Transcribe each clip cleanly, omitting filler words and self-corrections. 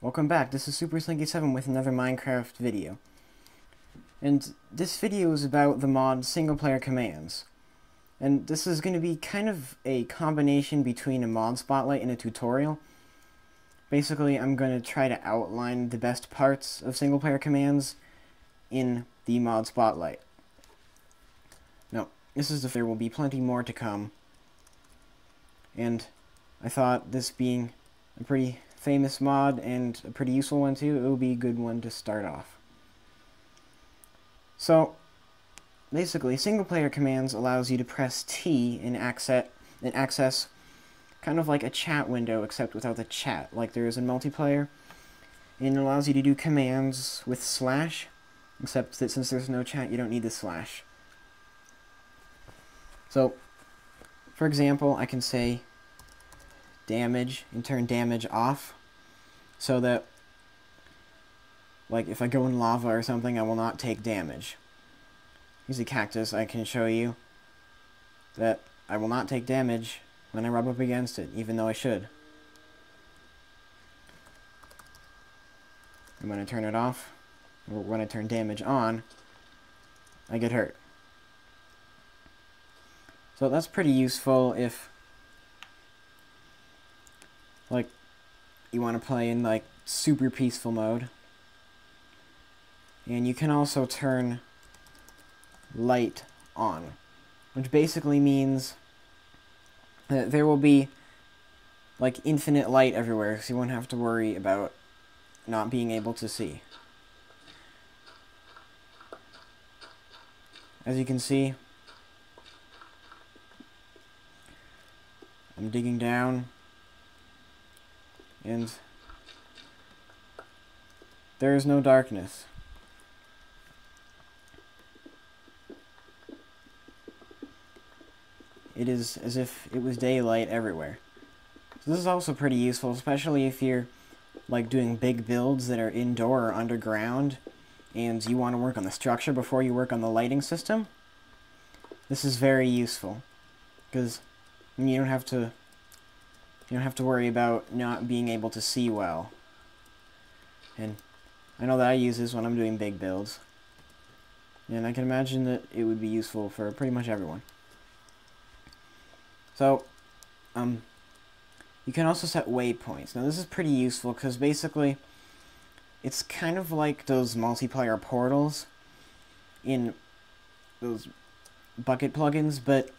Welcome back, this is Super Slinky7 with another Minecraft video. And this video is about the mod Single Player Commands. And this is going to be kind of a combination between a mod spotlight and a tutorial. Basically, I'm going to try to outline the best parts of Single Player Commands in the mod spotlight. Now, there will be plenty more to come. And I thought, this being a pretty famous mod and a pretty useful one too, it will be a good one to start off. So basically, single player commands allows you to press T and access kind of like a chat window, except without the chat, like there is in multiplayer. And it allows you to do commands with slash, except that since there's no chat, you don't need the slash. So for example, I can say damage and turn damage off, so that like if I go in lava or something, I will not take damage. Use a cactus, I can show you that I will not take damage when I rub up against it, even though I should. And when I turn it off, or when I turn damage on, I get hurt. So that's pretty useful if like you want to play in like super peaceful mode. And you can also turn light on, which basically means that there will be like infinite light everywhere, so you won't have to worry about not being able to see. As you can see, I'm digging down, and there is no darkness. It is as if it was daylight everywhere. So this is also pretty useful, especially if you're like doing big builds that are indoor or underground, and you want to work on the structure before you work on the lighting system. This is very useful, because you don't have to worry about not being able to see well. And I know that I use this when I'm doing big builds, and I can imagine that it would be useful for pretty much everyone. So, you can also set waypoints. Now this is pretty useful because basically it's kind of like those multiplayer portals in those bucket plugins, but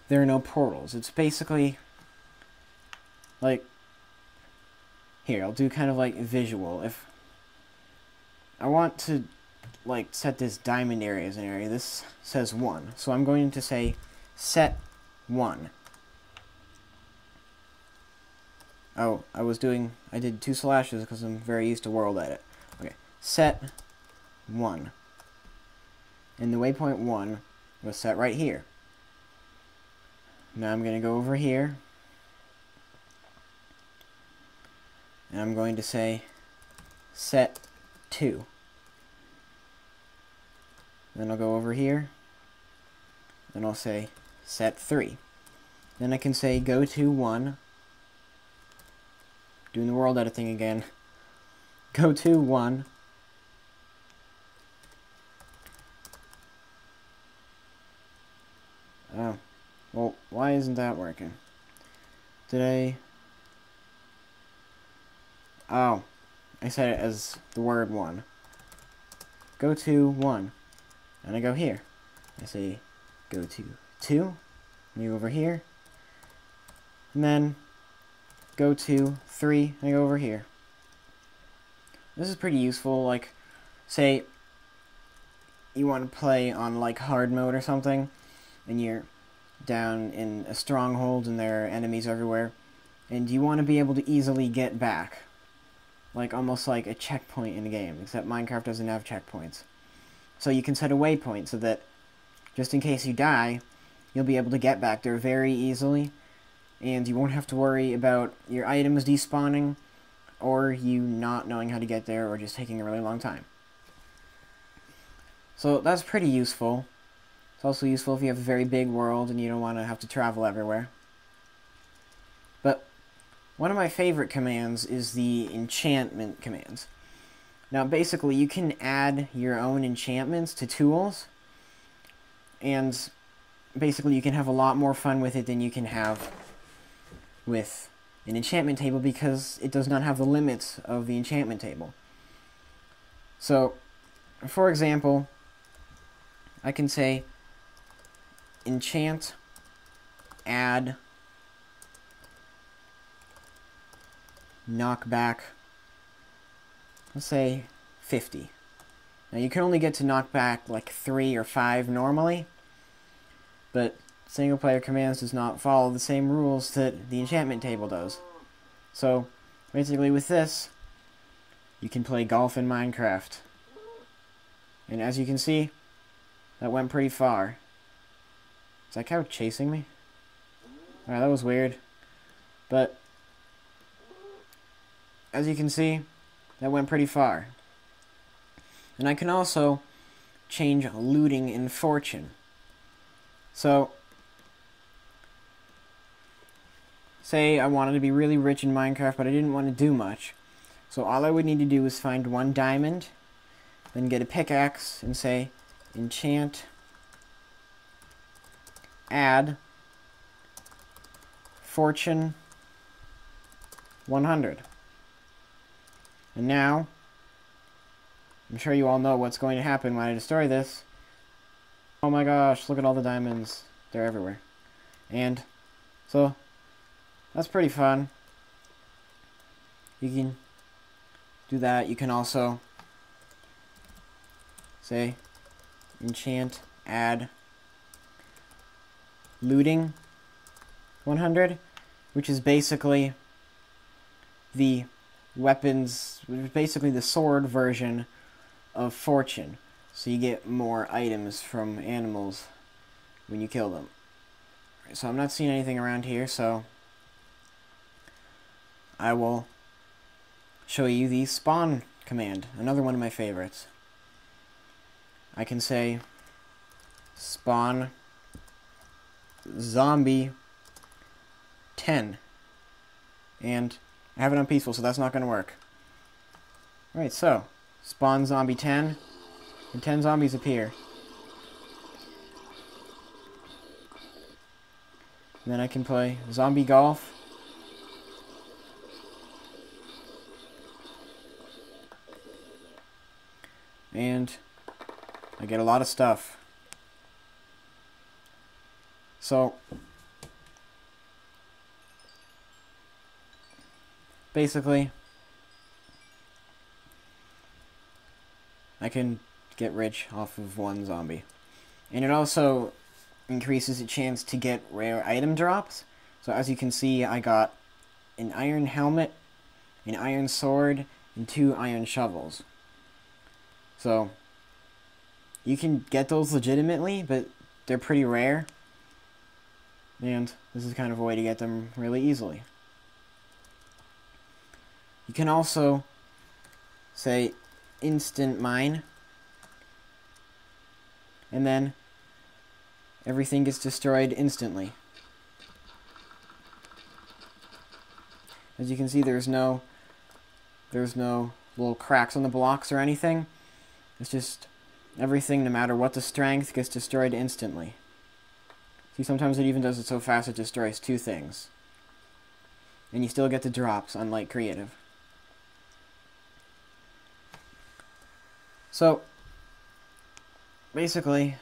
there are no portals. It's basically like, here, I'll do kind of like visual. If I want to like set this diamond area as an area, this says 1. So I'm going to say set 1. Oh, I did 2 slashes because I'm very used to world edit. Okay, set 1. And the waypoint 1 was set right here. Now I'm going to go over here, and I'm going to say set 2. Then I'll go over here, and I'll say set 3. Then I can say go to 1, doing the world editing again, go to 1, oh, well, why isn't that working? Oh, I said it as the word 1. Go to 1, and I go here. I say go to 2, and you go over here, and then go to 3, and I go over here. This is pretty useful. Like, say you want to play on like hard mode or something, and you're down in a stronghold and there are enemies everywhere, and you want to be able to easily get back, like almost like a checkpoint in a game, except Minecraft doesn't have checkpoints. So you can set a waypoint so that just in case you die, you'll be able to get back there very easily, and you won't have to worry about your items despawning, or you not knowing how to get there, or just taking a really long time. So that's pretty useful. It's also useful if you have a very big world and you don't want to have to travel everywhere. But one of my favorite commands is the enchantment commands. Now basically you can add your own enchantments to tools, and basically you can have a lot more fun with it than you can have with an enchantment table, because it does not have the limits of the enchantment table. So, for example, I can say enchant add knockback, let's say 50. Now you can only get to knockback like 3 or 5 normally, but single player commands does not follow the same rules that the enchantment table does. So basically with this, you can play golf in Minecraft. And as you can see, that went pretty far. Is that cow chasing me? Alright, that was weird. But as you can see, that went pretty far. And I can also change looting in fortune. So, say I wanted to be really rich in Minecraft, but I didn't want to do much. So all I would need to do is find 1 diamond, then get a pickaxe, and say enchant add fortune 100. And now, I'm sure you all know what's going to happen when I destroy this. Oh my gosh, look at all the diamonds. They're everywhere. And so that's pretty fun. You can do that. You can also say enchant add looting 100, which is basically the weapons, basically the sword version of fortune. So you get more items from animals when you kill them. So I'm not seeing anything around here, so I will show you the spawn command, another one of my favorites. I can say spawn zombie 10, and I have it on peaceful, so that's not going to work. Alright, so spawn zombie 10, and 10 zombies appear. And then I can play zombie golf. And I get a lot of stuff. So basically, I can get rich off of 1 zombie. And it also increases the chance to get rare item drops. So as you can see, I got an iron helmet, an iron sword, and 2 iron shovels. So you can get those legitimately, but they're pretty rare. And this is kind of a way to get them really easily. You can also say instant mine, and then everything gets destroyed instantly. As you can see, there's no little cracks on the blocks or anything. It's just everything, no matter what the strength, gets destroyed instantly. See, sometimes it even does it so fast it destroys 2 things. And you still get the drops, unlike creative. So, basically,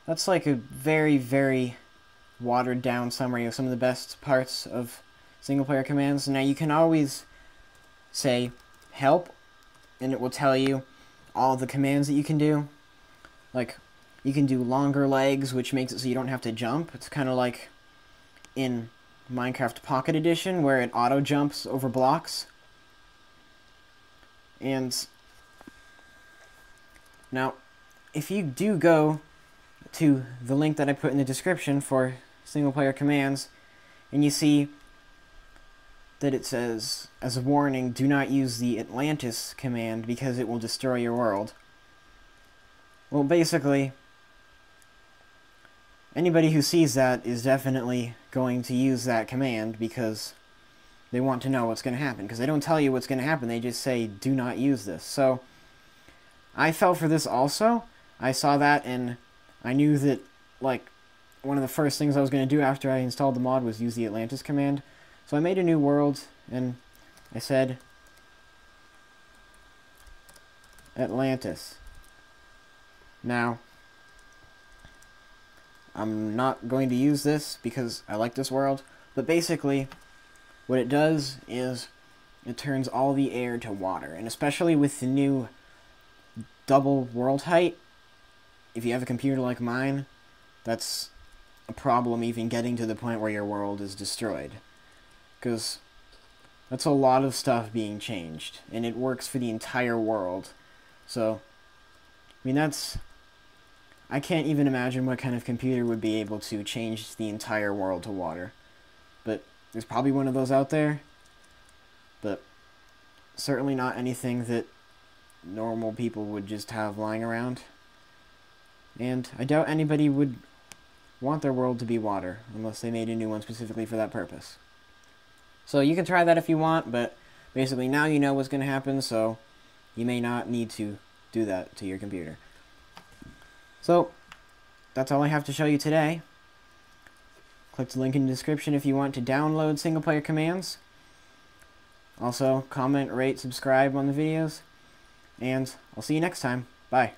that's like a very, very watered down summary of some of the best parts of single player commands. Now you can always say help, and it will tell you all the commands that you can do. Like, you can do longer legs, which makes it so you don't have to jump. It's kind of like in Minecraft Pocket Edition, where it auto jumps over blocks. And now, if you do go to the link that I put in the description for single player commands, and you see that it says, as a warning, do not use the Atlantis command because it will destroy your world. Well, basically, anybody who sees that is definitely going to use that command because they want to know what's going to happen, because they don't tell you what's going to happen. They just say, do not use this. So I fell for this also. I saw that, and I knew that, like, one of the first things I was going to do after I installed the mod was use the Atlantis command. So I made a new world, and I said Atlantis. Now, I'm not going to use this because I like this world, but basically what it does is it turns all the air to water, and especially with the new double world height, if you have a computer like mine, that's a problem even getting to the point where your world is destroyed, because that's a lot of stuff being changed, and it works for the entire world. So, I mean, I can't even imagine what kind of computer would be able to change the entire world to water. But there's probably one of those out there. But certainly not anything that normal people would just have lying around. And I doubt anybody would want their world to be water, unless they made a new one specifically for that purpose. So you can try that if you want, but basically now you know what's going to happen, so you may not need to do that to your computer. So, that's all I have to show you today. Click the link in the description if you want to download single-player commands. Also, comment, rate, subscribe on the videos. And I'll see you next time. Bye.